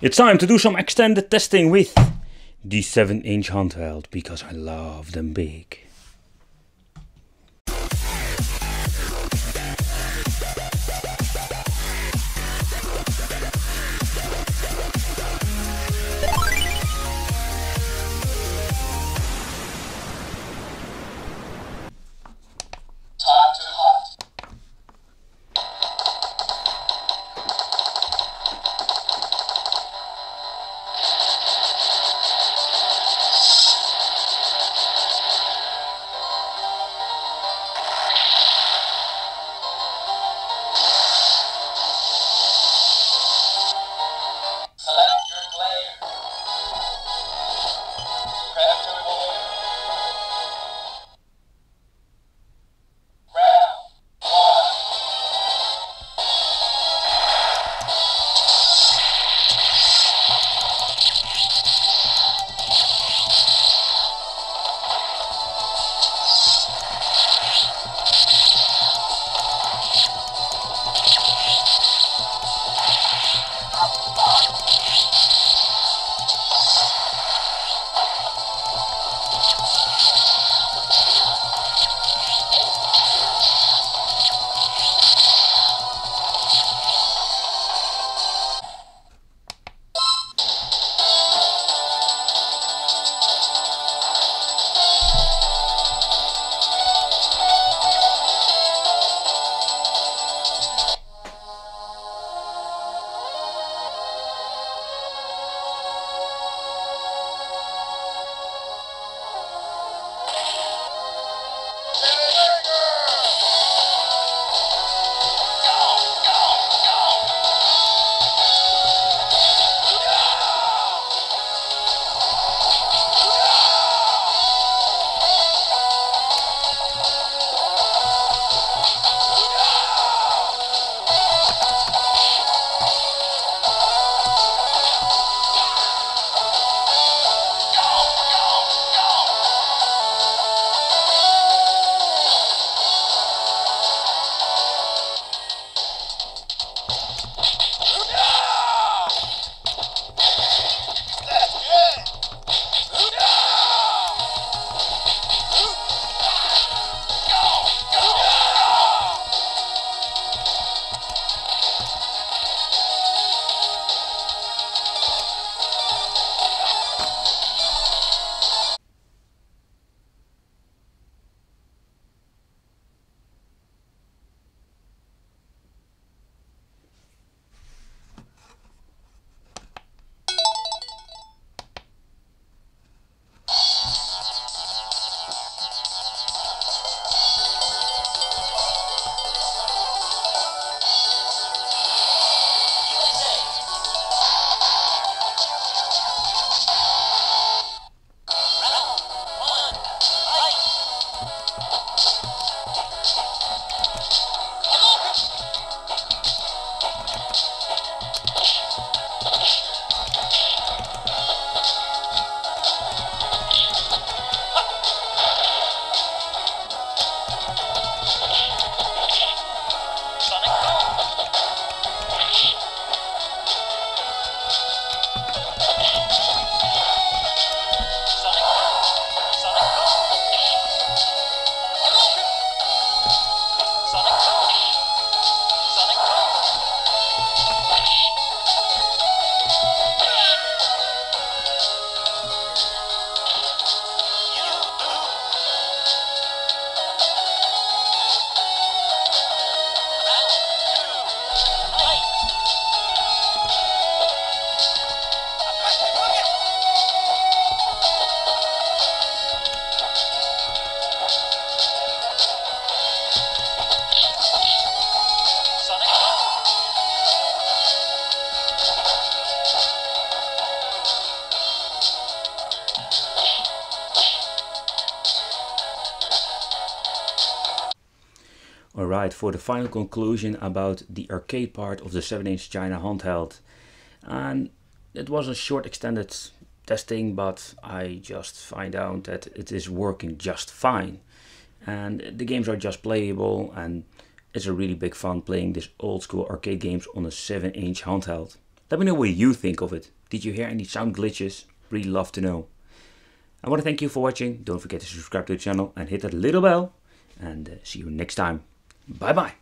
It's time to do some extended testing with the 7-inch handheld because I love them big. Alright, for the final conclusion about the arcade part of the 7-inch China handheld. And it was a short extended testing, but I just find out that it is working just fine. And the games are just playable, and it's a really big fun playing this old school arcade games on a 7-inch handheld. Let me know what you think of it. Did you hear any sound glitches? Really love to know. I want to thank you for watching. Don't forget to subscribe to the channel and hit that little bell. And see you next time. Bye bye.